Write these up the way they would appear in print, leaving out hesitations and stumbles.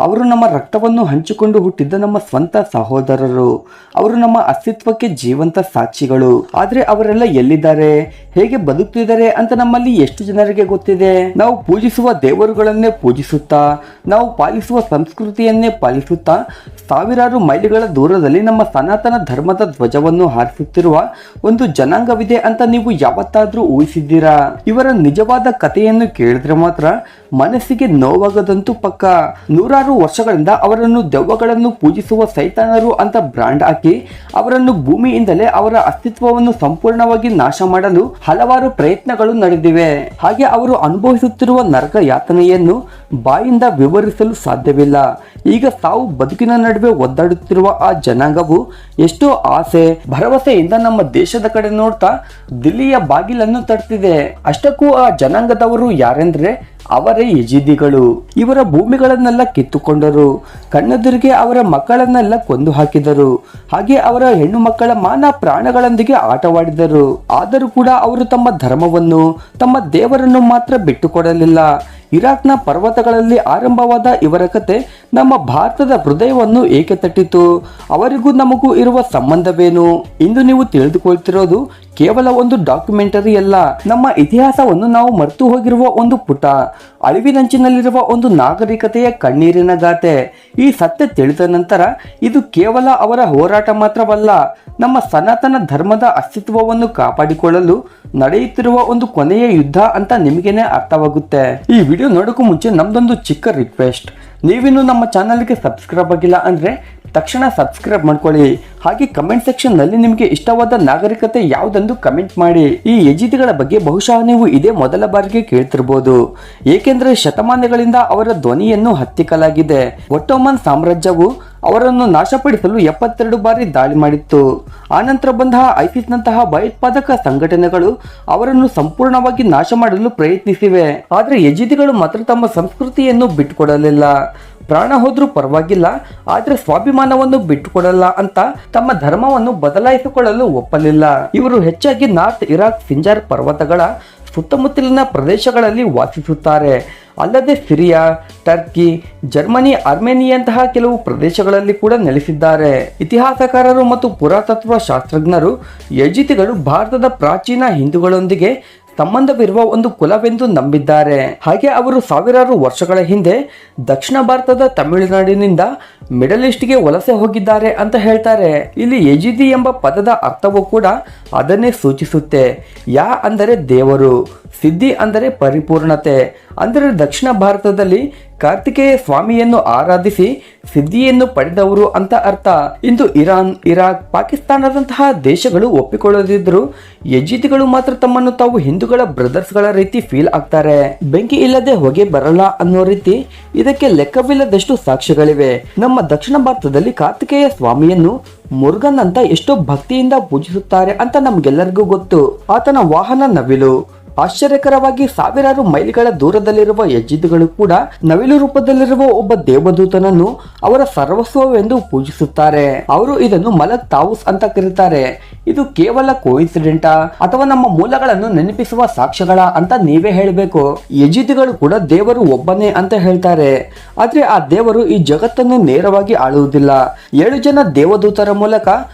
ಅವರು ನಮ್ಮ ರಕ್ತವನ್ನು ಹಂಚಿಕೊಂಡು ಹುಟ್ಟಿದ್ದ ನಮ್ಮ ಸ್ವಂತ ಸಹೋದರರು. ಅವರು ನಮ್ಮ ಅಸ್ತಿತ್ವಕ್ಕೆ ಜೀವಂತ ಸಾಕ್ಷಿಗಳು. ಆದ್ರೆ ಅವರೆಲ್ಲ ಎಲ್ಲಿದ್ದಾರೆ, ಹೇಗೆ ಬದುಕ್ತಿದ್ದಾರೆ ಅಂತ ನಮ್ಮಲ್ಲಿ ಎಷ್ಟು ಜನರಿಗೆ ಗೊತ್ತಿದೆ? ನಾವು ಪೂಜಿಸುವ ದೇವರುಗಳನ್ನೇ ಪೂಜಿಸುತ್ತಾ, ನಾವು ಪಾಲಿಸುವ ಸಂಸ್ಕೃತಿಯನ್ನೇ ಪಾಲಿಸುತ್ತಾ ಸಾವಿರಾರು ಮೈಲಿಗಳ ದೂರದಲ್ಲಿ ನಮ್ಮ ಸನಾತನ ಧರ್ಮದ ಧ್ವಜವನ್ನು ಹಾರಿಸುತ್ತಿರುವ ಒಂದು ಜನಾಂಗವಿದೆ ಅಂತ ನೀವು ಯಾವತ್ತಾದ್ರೂ ಊಹಿಸಿದ್ದೀರಾ? ಇವರ ನಿಜವಾದ ಕಥೆಯನ್ನು ಕೇಳಿದ್ರೆ ಮಾತ್ರ ಮನಸ್ಸಿಗೆ ನೋವಾಗದಂತೂ ಪಕ್ಕ. ನೂರಾರು ವರ್ಷಗಳಿಂದ ಅವರನ್ನು ದೆವ್ವಗಳನ್ನು ಪೂಜಿಸುವ ಸೈತಾನರು ಅಂತ ಬ್ರಾಂಡ್ ಹಾಕಿ ಅವರನ್ನು ಭೂಮಿಯಿಂದಲೇ ಅವರ ಅಸ್ತಿತ್ವವನ್ನು ಸಂಪೂರ್ಣವಾಗಿ ನಾಶ ಮಾಡಲು ಹಲವಾರು ಪ್ರಯತ್ನಗಳು ನಡೆದಿವೆ. ಹಾಗೆ ಅವರು ಅನುಭವಿಸುತ್ತಿರುವ ನರಕ ಯಾತನೆಯನ್ನು ಬಾಯಿಂದ ವಿವರಿಸಲು ಸಾಧ್ಯವಿಲ್ಲ. ಈಗ ಸಾವು ಬದುಕಿನ ನಡುವೆ ಒದ್ದಾಡುತ್ತಿರುವ ಆ ಜನಾಂಗವು ಎಷ್ಟೋ ಆಸೆ ಭರವಸೆಯಿಂದ ನಮ್ಮ ದೇಶದ ಕಡೆ ನೋಡ್ತಾ ದಿಲ್ಲಿಯ ಬಾಗಿಲನ್ನು ತಟ್ತಿದೆ. ಅಷ್ಟಕ್ಕೂ ಆ ಜನಾಂಗದವರು ಯಾರೆಂದ್ರೆ ಅವರೇ ಯಜಿದಿಗಳು. ಇವರ ಭೂಮಿಗಳನ್ನೆಲ್ಲ ಕಿತ್ತುಕೊಂಡರು, ಕಣ್ಣೆದುರಿಗೆ ಅವರ ಮಕ್ಕಳನ್ನೆಲ್ಲ ಕೊಂದು ಹಾಕಿದರು. ಹಾಗೆ ಅವರ ಹೆಣ್ಣು ಮಕ್ಕಳ ಮಾನ ಪ್ರಾಣಗಳೊಂದಿಗೆ ಆಟವಾಡಿದರು. ಆದರೂ ಕೂಡ ಅವರು ತಮ್ಮ ಧರ್ಮವನ್ನು, ತಮ್ಮ ದೇವರನ್ನು ಮಾತ್ರ ಬಿಟ್ಟುಕೊಡಲಿಲ್ಲ. ಇರಾಕ್ನ ಪರ್ವತಗಳಲ್ಲಿ ಆರಂಭವಾದ ಇವರ ಕತೆ ನಮ್ಮ ಭಾರತದ ಹೃದಯವನ್ನು ಏಕೆ ತಟ್ಟಿತು? ಅವರಿಗೂ ನಮಗೂ ಇರುವ ಸಂಬಂಧವೇನು? ಇಂದು ನೀವು ತಿಳಿದುಕೊಳ್ತಿರೋದು ಕೇವಲ ಒಂದು ಡಾಕ್ಯುಮೆಂಟರಿ ಅಲ್ಲ, ನಮ್ಮ ಇತಿಹಾಸವನ್ನು ನಾವು ಮರೆತು ಹೋಗಿರುವ ಒಂದು ಪುಟ, ಅಳಿವಿನಂಚಿನಲ್ಲಿರುವ ಒಂದು ನಾಗರಿಕತೆಯ ಕಣ್ಣೀರಿನ ಗಾಥೆ. ಈ ಸತ್ಯ ತಿಳಿದ ನಂತರ ಇದು ಕೇವಲ ಅವರ ಹೋರಾಟ ಮಾತ್ರವಲ್ಲ, ನಮ್ಮ ಸನಾತನ ಧರ್ಮದ ಅಸ್ತಿತ್ವವನ್ನು ಕಾಪಾಡಿಕೊಳ್ಳಲು ನಡೆಯುತ್ತಿರುವ ಒಂದು ಕೊನೆಯ ಯುದ್ಧ ಅಂತ ನಿಮಗೇನೆ ಅರ್ಥವಾಗುತ್ತೆ. ಈ ವಿಡಿಯೋ ನೋಡೋಕ್ಕೂ ಮುಂಚೆ ನಮ್ದೊಂದು ಚಿಕ್ಕ ರಿಕ್ವೆಸ್ಟ್, ನೀವಿನ್ನು ನಮ್ಮ ಚಾನಲ್ಗೆ ಸಬ್ಸ್ಕ್ರೈಬ್ ಆಗಿಲ್ಲ ಅಂದ್ರೆ ತಕ್ಷಣ ಸಬ್ಸ್ಕ್ರೈಬ್ ಮಾಡ್ಕೊಳ್ಳಿ. ಹಾಗೆ ಕಮೆಂಟ್ ಸೆಕ್ಷನ್ ನಲ್ಲಿ ನಿಮಗೆ ಇಷ್ಟವಾದ ನಾಗರಿಕತೆ ಯಾವುದೆಂದು ಕಮೆಂಟ್ ಮಾಡಿ. ಈ ಯಜಿದಿಗಳ ಬಗ್ಗೆ ಬಹುಶಃ ನೀವು ಇದೇ ಮೊದಲ ಬಾರಿಗೆ ಕೇಳ್ತಿರ್ಬೋದು, ಏಕೆಂದ್ರೆ ಶತಮಾನಗಳಿಂದ ಅವರ ಧ್ವನಿಯನ್ನು ಹತ್ತಿಕ್ಕಲಾಗಿದೆ. ಒಟ್ಟೋಮನ್ ಸಾಮ್ರಾಜ್ಯವು ಅವರನ್ನು ನಾಶಪಡಿಸಲು 72 ಬಾರಿ ದಾಳಿ ಮಾಡಿತ್ತು. ಆನಂತರ ಬಂದ ಐಸಿಸ್ ನಂತಹ ಭಯೋತ್ಪಾದಕ ಸಂಘಟನೆಗಳು ಅವರನ್ನು ಸಂಪೂರ್ಣವಾಗಿ ನಾಶ ಮಾಡಲು ಪ್ರಯತ್ನಿಸಿವೆ. ಆದ್ರೆ ಯಜಿದಿಗಳು ಮಾತ್ರ ತಮ್ಮ ಸಂಸ್ಕೃತಿಯನ್ನು ಬಿಟ್ಟುಕೊಡಲಿಲ್ಲ. ಪ್ರಾಣ ಹೋದ್ರೂ ಪರವಾಗಿಲ್ಲ, ಆದ್ರೆ ಸ್ವಾಭಿಮಾನವನ್ನು ಬಿಟ್ಟುಕೊಡಲ್ಲ ಅಂತ ತಮ್ಮ ಧರ್ಮವನ್ನು ಬದಲಾಯಿಸಿಕೊಳ್ಳಲು ಒಪ್ಪಲಿಲ್ಲ. ಇವರು ಹೆಚ್ಚಾಗಿ ನಾರ್ತ್ ಇರಾಕ್ ಸಿಂಜಾರ್ ಪರ್ವತಗಳ ಸುತ್ತಮುತ್ತಲಿನ ಪ್ರದೇಶಗಳಲ್ಲಿ ವಾಸಿಸುತ್ತಾರೆ. ಅಲ್ಲದೆ ಸಿರಿಯಾ, ಟರ್ಕಿ, ಜರ್ಮನಿ, ಆರ್ಮೇನಿಯಂತಹ ಕೆಲವು ಪ್ರದೇಶಗಳಲ್ಲಿ ಕೂಡ ನೆಲೆಸಿದ್ದಾರೆ. ಇತಿಹಾಸಕಾರರು ಮತ್ತು ಪುರಾತತ್ವ ಶಾಸ್ತ್ರಜ್ಞರು ಯಜಿದಿಗಳು ಭಾರತದ ಪ್ರಾಚೀನ ಹಿಂದೂಗಳೊಂದಿಗೆ ಸಂಬಂಧವಿರುವ ಒಂದು ಕುಲವೆಂದು ನಂಬಿದ್ದಾರೆ. ಹಾಗೆ ಅವರು ಸಾವಿರಾರು ವರ್ಷಗಳ ಹಿಂದೆ ದಕ್ಷಿಣ ಭಾರತದ ತಮಿಳುನಾಡಿನಿಂದ ಮಿಡಲ್ ಈಸ್ಟ್ಗೆ ವಲಸೆ ಹೋಗಿದ್ದಾರೆ ಅಂತ ಹೇಳ್ತಾರೆ. ಇಲ್ಲಿ ಯಜಿದಿ ಎಂಬ ಪದದ ಅರ್ಥವೂ ಕೂಡ ಅದನ್ನೇ ಸೂಚಿಸುತ್ತೆ. ಯಾ ಅಂದರೆ ದೇವರು, ಸಿದ್ಧಿ ಅಂದರೆ ಪರಿಪೂರ್ಣತೆ. ಅಂದರೆ ದಕ್ಷಿಣ ಭಾರತದಲ್ಲಿ ಕಾರ್ತಿಕೇಯ ಸ್ವಾಮಿಯನ್ನು ಆರಾಧಿಸಿ ಸಿದ್ಧಿಯನ್ನು ಪಡೆದವರು ಅಂತ ಅರ್ಥ. ಇಂದು ಇರಾನ್, ಇರಾಕ್, ಪಾಕಿಸ್ತಾನದಂತಹ ದೇಶಗಳು ಒಪ್ಪಿಕೊಳ್ಳದಿದ್ರು ಯಜಿದಿಗಳು ಮಾತ್ರ ತಮ್ಮನ್ನು ತಾವು ಹಿಂದೂಗಳ ಬ್ರದರ್ಸ್ಗಳ ರೀತಿ ಫೀಲ್ ಆಗ್ತಾರೆ. ಬೆಂಕಿ ಇಲ್ಲದೆ ಹೊಗೆ ಬರಲ್ಲ ಅನ್ನೋ ರೀತಿ ಇದಕ್ಕೆ ಲೆಕ್ಕವಿಲ್ಲದಷ್ಟು ಸಾಕ್ಷ್ಯಗಳಿವೆ. ನಮ್ಮ ದಕ್ಷಿಣ ಭಾರತದಲ್ಲಿ ಕಾರ್ತಿಕೇಯ ಸ್ವಾಮಿಯನ್ನು ಮುರುಗನ್ ಅಂತ ಎಷ್ಟೋ ಭಕ್ತಿಯಿಂದ ಪೂಜಿಸುತ್ತಾರೆ ಅಂತ ನಮ್ಗೆಲ್ಲರಿಗೂ ಗೊತ್ತು. ಆತನ ವಾಹನ ನವಿಲು. ಆಶ್ಚರ್ಯಕರವಾಗಿ ಸಾವಿರಾರು ಮೈಲಿಗಳ ದೂರದಲ್ಲಿರುವ ಯಜಿದಿಗಳು ಕೂಡ ನವಿಲು ರೂಪದಲ್ಲಿರುವ ಒಬ್ಬ ದೇವದೂತನನ್ನು ಅವರ ಸರ್ವಸ್ವವೆಂದು ಪೂಜಿಸುತ್ತಾರೆ. ಅವರು ಇದನ್ನು ಮಲಕ್ ತಾವೂಸ್ ಅಂತ ಕರೀತಾರೆ. ಇದು ಕೇವಲ ಕೋಇನ್ಸಿಡೆಂಟಾ ಅಥವಾ ನಮ್ಮ ಮೂಲಗಳನ್ನು ನೆನಪಿಸುವ ಸಾಕ್ಷ್ಯಗಳ ಅಂತ ನೀವೇ ಹೇಳಬೇಕು. ಯಜಿದಿಗಳು ಕೂಡ ದೇವರು ಒಬ್ಬನೇ ಅಂತ ಹೇಳ್ತಾರೆ. ಆದ್ರೆ ಆ ದೇವರು ಈ ಜಗತ್ತನ್ನು ನೇರವಾಗಿ ಆಳುವುದಿಲ್ಲ, 7 ಜನ ದೇವದೂತರ ಮೂಲಕ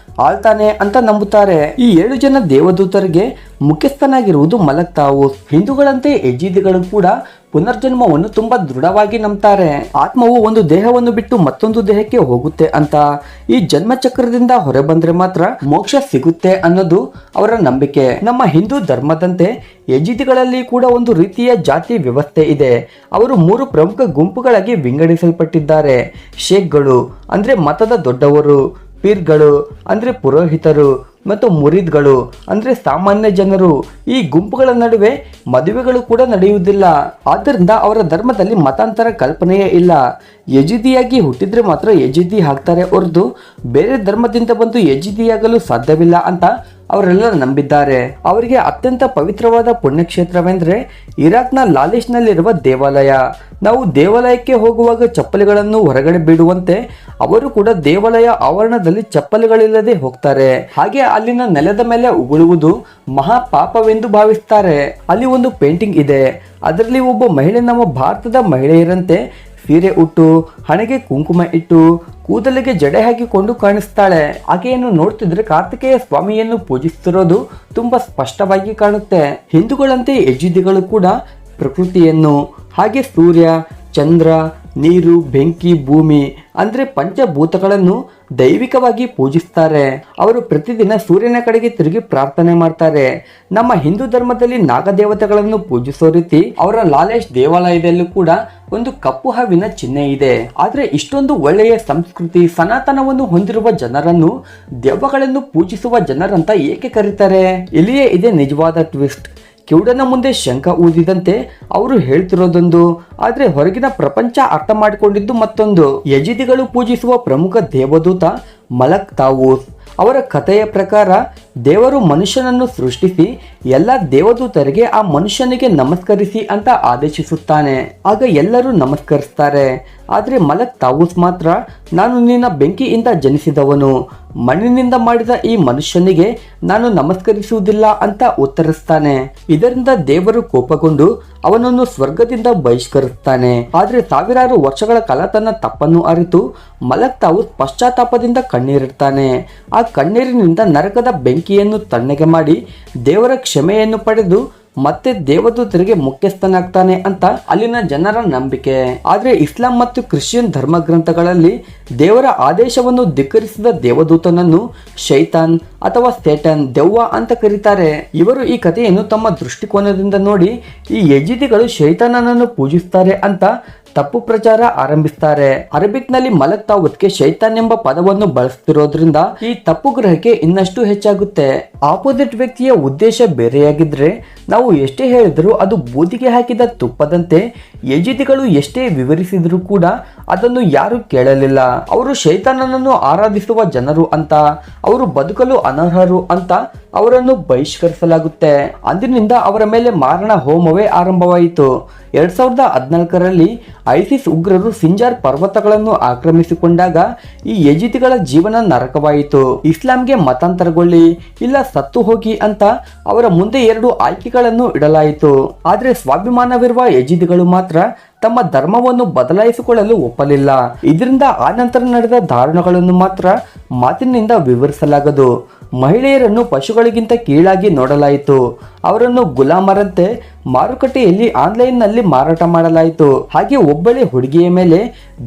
ಆಳ್ತಾನೆ ಅಂತ ನಂಬುತ್ತಾರೆ. ಈ 7 ಜನ ದೇವದೂತರಿಗೆ ಮುಖ್ಯಸ್ಥನಾಗಿರುವುದು ಮಲಕ್ ತಾವೂಸ್. ಹಿಂದೂಗಳಂತೆ ಯಜಿದಿಗಳು ಕೂಡ ಪುನರ್ಜನ್ಮವನ್ನು ತುಂಬಾ ದೃಢವಾಗಿ ನಂಬ್ತಾರೆ. ಆತ್ಮವು ಒಂದು ದೇಹವನ್ನು ಬಿಟ್ಟು ಮತ್ತೊಂದು ದೇಹಕ್ಕೆ ಹೋಗುತ್ತೆ ಅಂತ, ಈ ಜನ್ಮ ಚಕ್ರದಿಂದ ಹೊರಬಂದ್ರೆ ಮಾತ್ರ ಮೋಕ್ಷ ಸಿಗುತ್ತೆ ಅನ್ನೋದು ಅವರ ನಂಬಿಕೆ. ನಮ್ಮ ಹಿಂದೂ ಧರ್ಮದಂತೆ ಯಜಿದಿಗಳಲ್ಲಿ ಕೂಡ ಒಂದು ರೀತಿಯ ಜಾತಿ ವ್ಯವಸ್ಥೆ ಇದೆ. ಅವರು 3 ಪ್ರಮುಖ ಗುಂಪುಗಳಾಗಿ ವಿಂಗಡಿಸಲ್ಪಟ್ಟಿದ್ದಾರೆ. ಶೇಖ್ಗಳು ಅಂದ್ರೆ ಮತದ ದೊಡ್ಡವರು, ಪೀರ್ಗಳು ಅಂದ್ರೆ ಪುರೋಹಿತರು ಮತ್ತು ಮುರಿದ್ಗಳು ಅಂದ್ರೆ ಸಾಮಾನ್ಯ ಜನರು. ಈ ಗುಂಪುಗಳ ನಡುವೆ ಮದುವೆಗಳು ಕೂಡ ನಡೆಯುವುದಿಲ್ಲ. ಆದ್ದರಿಂದ ಅವರ ಧರ್ಮದಲ್ಲಿ ಮತಾಂತರ ಕಲ್ಪನೆಯೇ ಇಲ್ಲ. ಯಜಿದಿಯಾಗಿ ಹುಟ್ಟಿದ್ರೆ ಮಾತ್ರ ಯಜಿದಿ ಆಗ್ತಾರೆ ಹೊರತು ಬೇರೆ ಧರ್ಮದಿಂದ ಬಂದು ಯಜಿದಿಯಾಗಲು ಸಾಧ್ಯವಿಲ್ಲ ಅಂತ ಅವರೆಲ್ಲ ನಂಬಿದ್ದಾರೆ. ಅವರಿಗೆ ಅತ್ಯಂತ ಪವಿತ್ರವಾದ ಪುಣ್ಯಕ್ಷೇತ್ರವೆಂದ್ರೆ ಇರಾಕ್ನ ಲಾಲಿಶ್ನಲ್ಲಿರುವ ದೇವಾಲಯ. ನಾವು ದೇವಾಲಯಕ್ಕೆ ಹೋಗುವಾಗ ಚಪ್ಪಲಿಗಳನ್ನು ಹೊರಗಡೆ ಬಿಡುವಂತೆ ಅವರು ಕೂಡ ದೇವಾಲಯ ಆವರಣದಲ್ಲಿ ಚಪ್ಪಲಿಗಳಿಲ್ಲದೆ ಹೋಗ್ತಾರೆ. ಹಾಗೆ ಅಲ್ಲಿನ ನೆಲದ ಮೇಲೆ ಉಗುಳುವುದು ಮಹಾ ಪಾಪವೆಂದು ಭಾವಿಸ್ತಾರೆ. ಅಲ್ಲಿ ಒಂದು ಪೇಂಟಿಂಗ್ ಇದೆ, ಅದರಲ್ಲಿ ಒಬ್ಬ ಮಹಿಳೆ ನಮ್ಮ ಭಾರತದ ಮಹಿಳೆಯರಂತೆ ಸೀರೆ ಉಟ್ಟು ಹಣೆಗೆ ಕುಂಕುಮ ಇಟ್ಟು ಕೂದಲಿಗೆ ಜಡೆ ಹಾಕಿಕೊಂಡು ಕಾಣಿಸ್ತಾಳೆ. ಆಕೆಯನ್ನು ನೋಡ್ತಿದ್ರೆ ಕಾರ್ತಿಕೇಯ ಸ್ವಾಮಿಯನ್ನು ಪೂಜಿಸುತ್ತಿರೋದು ತುಂಬಾ ಸ್ಪಷ್ಟವಾಗಿ ಕಾಣುತ್ತೆ. ಹಿಂದೂಗಳಂತೆ ಯಜಿದಿಗಳು ಕೂಡ ಪ್ರಕೃತಿಯನ್ನು ಹಾಗೆ ಸೂರ್ಯ, ಚಂದ್ರ, ನೀರು, ಬೆಂಕಿ, ಭೂಮಿ ಅಂದ್ರೆ ಪಂಚಭೂತಗಳನ್ನು ದೈವಿಕವಾಗಿ ಪೂಜಿಸ್ತಾರೆ. ಅವರು ಪ್ರತಿದಿನ ಸೂರ್ಯನ ಕಡೆಗೆ ತಿರುಗಿ ಪ್ರಾರ್ಥನೆ ಮಾಡ್ತಾರೆ. ನಮ್ಮ ಹಿಂದೂ ಧರ್ಮದಲ್ಲಿ ನಾಗದೇವತೆಗಳನ್ನು ಪೂಜಿಸೋ ರೀತಿ ಅವರ ಲಾಲೇಶ್ ದೇವಾಲಯದಲ್ಲೂ ಕೂಡ ಒಂದು ಕಪ್ಪು ಹಾವಿನ ಚಿಹ್ನೆ ಇದೆ. ಆದ್ರೆ ಇಷ್ಟೊಂದು ಒಳ್ಳೆಯ ಸಂಸ್ಕೃತಿ ಸನಾತನವನ್ನು ಹೊಂದಿರುವ ಜನರನ್ನು ದೆವ್ವಗಳನ್ನು ಪೂಜಿಸುವ ಜನರಂತ ಏಕೆ ಕರೀತಾರೆ? ಇಲ್ಲಿಯೇ ಇದೆ ನಿಜವಾದ ಟ್ವಿಸ್ಟ್. ಕಿವುಡನ ಮುಂದೆ ಶಂಖ ಊದಿದಂತೆ ಅವರು ಹೇಳ್ತಿರೋದೊಂದು, ಆದ್ರೆ ಹೊರಗಿನ ಪ್ರಪಂಚ ಅರ್ಥ ಮಾಡಿಕೊಂಡಿದ್ದು ಮತ್ತೊಂದು. ಯಜಿದಿಗಳು ಪೂಜಿಸುವ ಪ್ರಮುಖ ದೇವದೂತ ಮಲಕ್ ತಾವೂಸ್. ಅವರ ಕಥೆಯ ಪ್ರಕಾರ ದೇವರು ಮನುಷ್ಯನನ್ನು ಸೃಷ್ಟಿಸಿ ಎಲ್ಲ ದೇವದೂತರಿಗೆ ಆ ಮನುಷ್ಯನಿಗೆ ನಮಸ್ಕರಿಸಿ ಅಂತ ಆದೇಶಿಸುತ್ತಾನೆ. ಆಗ ಎಲ್ಲರೂ ನಮಸ್ಕರಿಸ್ತಾರೆ. ಆದ್ರೆ ಮಲಕ್ ತಾವೂಸ್ ಮಾತ್ರ ನಾನು ನಿನ್ನ ಬೆಂಕಿಯಿಂದ ಜನಿಸಿದವನು, ಮಣ್ಣಿನಿಂದ ಮಾಡಿದ ಈ ಮನುಷ್ಯನಿಗೆ ನಾನು ನಮಸ್ಕರಿಸುವುದಿಲ್ಲ ಅಂತ ಉತ್ತರಿಸ್ತಾನೆ. ಇದರಿಂದ ದೇವರು ಕೋಪಗೊಂಡು ಅವನನ್ನು ಸ್ವರ್ಗದಿಂದ ಬಹಿಷ್ಕರಿಸ್ತಾನೆ. ಆದ್ರೆ ಸಾವಿರಾರು ವರ್ಷಗಳ ಕಾಲ ತನ್ನ ತಪ್ಪನ್ನು ಅರಿತು ಮಲಕ್ ತಾವೂಸ್ ಪಶ್ಚಾತ್ತಾಪದಿಂದ ಕಣ್ಣೀರಿಡ್ತಾನೆ. ಆ ಕಣ್ಣೀರಿನಿಂದ ನರಕದ ಬೆಂಕಿಯನ್ನು ತಣ್ಣಗೆ ಮಾಡಿ ದೇವರ ಕ್ಷಮೆಯನ್ನು ಪಡೆದು ಮತ್ತೆ ದೇವದೂತರಿಗೆ ಮುಖ್ಯಸ್ಥನಾಗ್ತಾನೆ ಅಂತ ಅಲ್ಲಿನ ಜನರ ನಂಬಿಕೆ. ಆದ್ರೆ ಇಸ್ಲಾಂ ಮತ್ತು ಕ್ರಿಶ್ಚಿಯನ್ ಧರ್ಮ ಗ್ರಂಥಗಳಲ್ಲಿ ದೇವರ ಆದೇಶವನ್ನು ಧಿಕ್ಕರಿಸಿದ ದೇವದೂತನನ್ನು ಶೈತಾನ್ ಅಥವಾ ಸೇಟನ್, ದೆವ್ವ ಅಂತ ಕರೀತಾರೆ. ಇವರು ಈ ಕಥೆಯನ್ನು ತಮ್ಮ ದೃಷ್ಟಿಕೋನದಿಂದ ನೋಡಿ ಈ ಯಜಿದಿಗಳು ಶೈತಾನನನ್ನು ಪೂಜಿಸ್ತಾರೆ ಅಂತ ತಪ್ಪು ಪ್ರಚಾರ ಆರಂಭಿಸ್ತಾರೆ. ಅರಬಿಕ್ ನಲ್ಲಿ ಮಲಕ್ ತಾವೂತ್ಗೆ ಶೈತಾನ್ ಎಂಬ ಪದವನ್ನು ಬಳಸ್ತಿರೋದ್ರಿಂದ ಈ ತಪ್ಪು ಗ್ರಹಕ್ಕೆ ಇನ್ನಷ್ಟು ಹೆಚ್ಚಾಗುತ್ತೆ. ಆಪೋಸಿಟ್ ವ್ಯಕ್ತಿಯ ಉದ್ದೇಶ ಬೇರೆಯಾಗಿದ್ರೆ ನಾವು ಎಷ್ಟೇ ಹೇಳಿದ್ರು ಅದು ಬೂದಿಗೆ ಹಾಕಿದ ತುಪ್ಪದಂತೆ. ಯಜಿದಿಗಳು ಎಷ್ಟೇ ವಿವರಿಸಿದ್ರು ಕೂಡ ಅದನ್ನು ಯಾರು ಕೇಳಲಿಲ್ಲ. ಅವರು ಶೈತಾನನನ್ನು ಆರಾಧಿಸುವ ಜನರು ಅಂತ, ಅವರು ಬದುಕಲು ಅನರ್ಹರು ಅಂತ ಅವರನ್ನು ಬಹಿಷ್ಕರಿಸಲಾಗುತ್ತೆ. ಅಂದಿನಿಂದ ಅವರ ಮೇಲೆ ಮಾರಣ ಹೋಮವೇ ಆರಂಭವಾಯಿತು. 2014ರಲ್ಲಿ ಐಸಿಸ್ ಉಗ್ರರು ಸಿಂಜಾರ್ ಪರ್ವತಗಳನ್ನು ಆಕ್ರಮಿಸಿಕೊಂಡಾಗ ಈ ಯಜಿದಿಗಳ ಜೀವನ ನರಕವಾಯಿತು. ಇಸ್ಲಾಂಗೆ ಮತಾಂತರಗೊಳ್ಳಿ ಇಲ್ಲ ಸತ್ತು ಹೋಗಿ ಅಂತ ಅವರ ಮುಂದೆ 2 ಆಯ್ಕೆಗಳನ್ನು ಇಡಲಾಯಿತು. ಆದ್ರೆ ಸ್ವಾಭಿಮಾನವಿರುವ ಯಜಿದಿಗಳು ಮಾತ್ರ ತಮ್ಮ ಧರ್ಮವನ್ನು ಬದಲಾಯಿಸಿಕೊಳ್ಳಲು ಒಪ್ಪಲಿಲ್ಲ. ಇದರಿಂದ ಆನಂತರ ನಡೆದ ದಾರುಣಗಳನ್ನು ಮಾತ್ರ ಮಾತಿನಿಂದ ವಿವರಿಸಲಾಗದು. ಮಹಿಳೆಯರನ್ನು ಪಶುಗಳಿಗಿಂತ ಕೀಳಾಗಿ ನೋಡಲಾಯಿತು. ಅವರನ್ನು ಗುಲಾಮರಂತೆ ಮಾರುಕಟ್ಟೆಯಲ್ಲಿ ಆನ್ಲೈನ್ನಲ್ಲಿ ಮಾರಾಟ ಮಾಡಲಾಯಿತು. ಹಾಗೆ ಒಬ್ಬಳೆ ಹುಡುಗಿಯ ಮೇಲೆ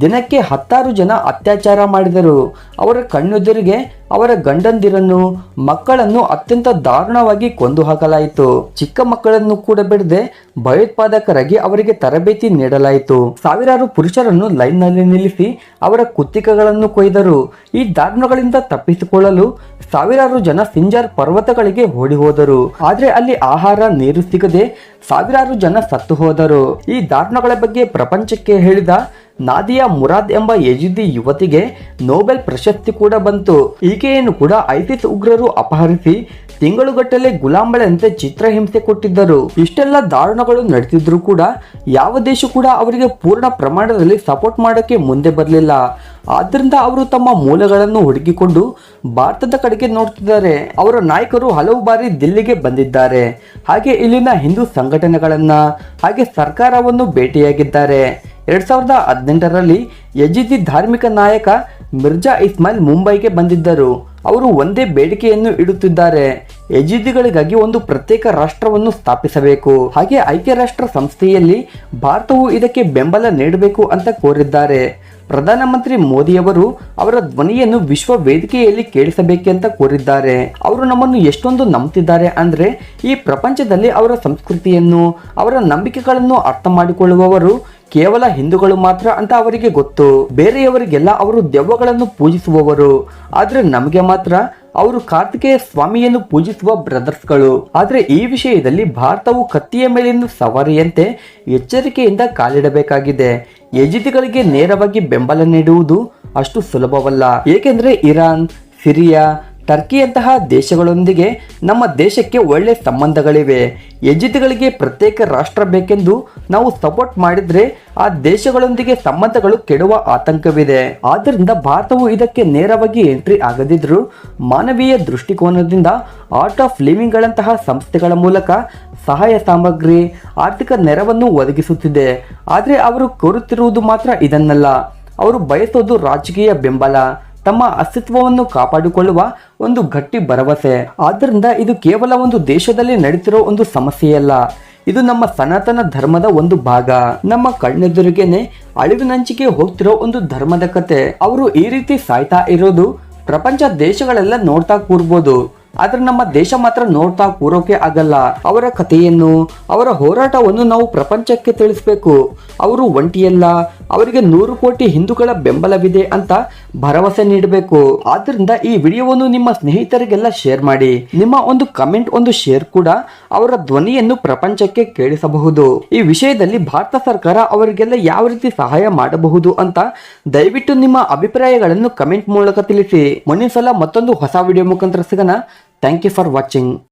ದಿನಕ್ಕೆ 10 ಜನ ಅತ್ಯಾಚಾರ ಮಾಡಿದರು. ಅವರ ಕಣ್ಣೆದುರಿಗೆ ಅವರ ಗಂಡಂದಿರನ್ನು, ಮಕ್ಕಳನ್ನು ಅತ್ಯಂತ ದಾರುಣವಾಗಿ ಕೊಂದು ಹಾಕಲಾಯಿತು. ಚಿಕ್ಕ ಮಕ್ಕಳನ್ನು ಕೂಡ ಬಿಡದೆ ಭಯೋತ್ಪಾದಕರಾಗಿ ಅವರಿಗೆ ತರಬೇತಿ ನೀಡಲಾಯಿತು. ಸಾವಿರಾರು ಪುರುಷರನ್ನು ಲೈನ್ನಲ್ಲಿ ನಿಲ್ಲಿಸಿ ಅವರ ಕುತ್ತಿಗೆಗಳನ್ನು ಕೊಯ್ದರು. ಈ ದಾರುಣಗಳಿಂದ ತಪ್ಪಿಸಿಕೊಳ್ಳಲು ಸಾವಿರಾರು ಜನ ಸಿಂಜಾರ್ ಪರ್ವತಗಳಿಗೆ ಓಡಿ ಹೋದರು. ಆದ್ರೆ ಅಲ್ಲಿ ಆಹಾರ ನೀರು ಸಿಗದೆ ಸಾವಿರಾರು ಜನ ಸತ್ತು ಹೋದರು. ಈ ದಾರುಣಗಳ ಬಗ್ಗೆ ಪ್ರಪಂಚಕ್ಕೆ ಹೇಳಿದ ನಾದಿಯಾ ಮುರಾದ್ ಎಂಬ ಯಜಿದಿ ಯುವತಿಗೆ ನೊಬೆಲ್ ಪ್ರಶಸ್ತಿ ಕೂಡ ಬಂತು. ಈಕೆಯನ್ನು ಕೂಡ ಐಸಿಸ್ ಉಗ್ರರು ಅಪಹರಿಸಿ ತಿಂಗಳುಗಟ್ಟಲೆ ಗುಲಾಮಗಳಂತೆ ಚಿತ್ರಹಿಂಸೆ ಕೊಟ್ಟಿದ್ದರು. ಇಷ್ಟೆಲ್ಲ ದಾರುಣಗಳು ನಡೆದಿದ್ರು ಕೂಡ ಯಾವ ದೇಶ ಕೂಡ ಅವರಿಗೆ ಪೂರ್ಣ ಪ್ರಮಾಣದಲ್ಲಿ ಸಪೋರ್ಟ್ ಮಾಡೋಕೆ ಮುಂದೆ ಬರಲಿಲ್ಲ. ಆದ್ದರಿಂದ ಅವರು ತಮ್ಮ ಮೂಲಗಳನ್ನು ಹುಡುಕಿಕೊಂಡು ಭಾರತದ ಕಡೆಗೆ ನೋಡ್ತಿದ್ದಾರೆ. ಅವರ ನಾಯಕರು ಹಲವು ಬಾರಿ ದಿಲ್ಲಿಗೆ ಬಂದಿದ್ದಾರೆ. ಹಾಗೆ ಇಲ್ಲಿನ ಹಿಂದೂ ಸಂಘಟನೆಗಳನ್ನ ಹಾಗೆ ಸರ್ಕಾರವನ್ನು ಭೇಟಿಯಾಗಿದ್ದಾರೆ. 2018ರಲ್ಲಿ ಯಜಿದಿ ಧಾರ್ಮಿಕ ನಾಯಕ ಮಿರ್ಜಾ ಇಸ್ಮಾಯಿಲ್ ಮುಂಬೈಗೆ ಬಂದಿದ್ದರು. ಅವರು ಒಂದೇ ಬೇಡಿಕೆಯನ್ನು ಇಡುತ್ತಿದ್ದಾರೆ, ಯಜಿದಿಗಳಿಗಾಗಿ ಒಂದು ಪ್ರತ್ಯೇಕ ರಾಷ್ಟ್ರವನ್ನು ಸ್ಥಾಪಿಸಬೇಕು. ಹಾಗೆ ಐಕ್ಯ ರಾಷ್ಟ್ರ ಸಂಸ್ಥೆಯಲ್ಲಿ ಭಾರತವು ಇದಕ್ಕೆ ಬೆಂಬಲ ನೀಡಬೇಕು ಅಂತ ಕೋರಿದ್ದಾರೆ. ಪ್ರಧಾನಮಂತ್ರಿ ಮೋದಿಯವರು ಅವರ ಧ್ವನಿಯನ್ನು ವಿಶ್ವ ವೇದಿಕೆಯಲ್ಲಿ ಕೇಳಿಸಬೇಕೆಂತ ಕೋರಿದ್ದಾರೆ. ಅವರು ನಮ್ಮನ್ನು ಎಷ್ಟೊಂದು ನಂಬುತ್ತಿದ್ದಾರೆ ಅಂದ್ರೆ ಈ ಪ್ರಪಂಚದಲ್ಲಿ ಅವರ ಸಂಸ್ಕೃತಿಯನ್ನು ಅವರ ನಂಬಿಕೆಗಳನ್ನು ಅರ್ಥ ಮಾಡಿಕೊಳ್ಳುವವರು ಕೇವಲ ಹಿಂದೂಗಳು ಮಾತ್ರ ಅಂತ ಅವರಿಗೆ ಗೊತ್ತು. ಬೇರೆಯವರಿಗೆಲ್ಲ ಅವರು ದೆವ್ವಗಳನ್ನು ಪೂಜಿಸುವವರು. ಆದ್ರೆ ನಮಗೆ ಮಾತ್ರ ಅವರು ಕಾರ್ತಿಕೇಯ ಸ್ವಾಮಿಯನ್ನು ಪೂಜಿಸುವ ಬ್ರದರ್ಸ್ಗಳು. ಆದ್ರೆ ಈ ವಿಷಯದಲ್ಲಿ ಭಾರತವು ಕತ್ತಿಯ ಮೇಲಿನ ಸವಾರಿಯಂತೆ ಎಚ್ಚರಿಕೆಯಿಂದ ಕಾಲಿಡಬೇಕಾಗಿದೆ. ಯಜಿದಿಗಳಿಗೆ ನೇರವಾಗಿ ಬೆಂಬಲ ನೀಡುವುದು ಅಷ್ಟು ಸುಲಭವಲ್ಲ. ಏಕೆಂದ್ರೆ ಇರಾನ್, ಸಿರಿಯಾ, ಟರ್ಕಿಯಂತಹ ದೇಶಗಳೊಂದಿಗೆ ನಮ್ಮ ದೇಶಕ್ಕೆ ಒಳ್ಳೆ ಸಂಬಂಧಗಳಿವೆ. ಯಜಿದಿಗಳಿಗೆ ಪ್ರತ್ಯೇಕ ರಾಷ್ಟ್ರ ಬೇಕೆಂದು ನಾವು ಸಪೋರ್ಟ್ ಮಾಡಿದ್ರೆ ಆ ದೇಶಗಳೊಂದಿಗೆ ಸಂಬಂಧಗಳು ಕೆಡುವ ಆತಂಕವಿದೆ. ಆದ್ದರಿಂದ ಭಾರತವು ಇದಕ್ಕೆ ನೇರವಾಗಿ ಎಂಟ್ರಿ ಆಗದಿದ್ರೂ ಮಾನವೀಯ ದೃಷ್ಟಿಕೋನದಿಂದ ಆರ್ಟ್ ಆಫ್ ಲಿವಿಂಗ್ ಗಳಂತಹ ಸಂಸ್ಥೆಗಳ ಮೂಲಕ ಸಹಾಯ ಸಾಮಗ್ರಿ, ಆರ್ಥಿಕ ನೆರವನ್ನು ಒದಗಿಸುತ್ತಿದೆ. ಆದರೆ ಅವರು ಕೋರುತ್ತಿರುವುದು ಮಾತ್ರ ಇದನ್ನಲ್ಲ. ಅವರು ಬಯಸೋದು ರಾಜಕೀಯ ಬೆಂಬಲ, ತಮ್ಮ ಅಸ್ತಿತ್ವವನ್ನು ಕಾಪಾಡಿಕೊಳ್ಳುವ ಒಂದು ಗಟ್ಟಿ ಭರವಸೆ. ಆದ್ದರಿಂದ ಇದು ಕೇವಲ ಒಂದು ದೇಶದಲ್ಲಿ ನಡೀತಿರೋ ಒಂದು ಸಮಸ್ಯೆಯಲ್ಲ, ಇದು ನಮ್ಮ ಸನಾತನ ಧರ್ಮದ ಒಂದು ಭಾಗ. ನಮ್ಮ ಕಣ್ಣೆದುರಿಗೇನೆ ಅಳಿವಿನಂಚಿಗೆ ಹೋಗ್ತಿರೋ ಒಂದು ಧರ್ಮದ ಕತೆ. ಅವರು ಈ ರೀತಿ ಸಾಯ್ತಾ ಇರೋದು ಪ್ರಪಂಚ ದೇಶಗಳೆಲ್ಲ ನೋಡ್ತಾ ಕೂರ್ಬೋದು, ಆದ್ರೆ ನಮ್ಮ ದೇಶ ಮಾತ್ರ ನೋಡ್ತಾ ಕೂರೋಕೆ ಆಗಲ್ಲ. ಅವರ ಕಥೆಯನ್ನು, ಅವರ ಹೋರಾಟವನ್ನು ನಾವು ಪ್ರಪಂಚಕ್ಕೆ ತಿಳಿಸ್ಬೇಕು. ಅವರು ಒಂಟಿಯಲ್ಲ, ಅವರಿಗೆ 100 ಕೋಟಿ ಹಿಂದೂಗಳ ಬೆಂಬಲವಿದೆ ಅಂತ ಭರವಸೆ ನೀಡಬೇಕು. ಆದ್ರಿಂದ ಈ ವಿಡಿಯೋವನ್ನು ನಿಮ್ಮ ಸ್ನೇಹಿತರಿಗೆಲ್ಲ ಶೇರ್ ಮಾಡಿ. ನಿಮ್ಮ ಒಂದು ಕಮೆಂಟ್, ಒಂದು ಶೇರ್ ಕೂಡ ಅವರ ಧ್ವನಿಯನ್ನು ಪ್ರಪಂಚಕ್ಕೆ ಕೇಳಿಸಬಹುದು. ಈ ವಿಷಯದಲ್ಲಿ ಭಾರತ ಸರ್ಕಾರ ಅವರಿಗೆಲ್ಲ ಯಾವ ರೀತಿ ಸಹಾಯ ಮಾಡಬಹುದು ಅಂತ ದಯವಿಟ್ಟು ನಿಮ್ಮ ಅಭಿಪ್ರಾಯಗಳನ್ನು ಕಮೆಂಟ್ ಮೂಲಕ ತಿಳಿಸಿ. ಮುಂದಿನ ಸಲ ಮತ್ತೊಂದು ಹೊಸ ವಿಡಿಯೋ ಮುಖಾಂತರ ಸಿಗೋಣ. Thank you for watching.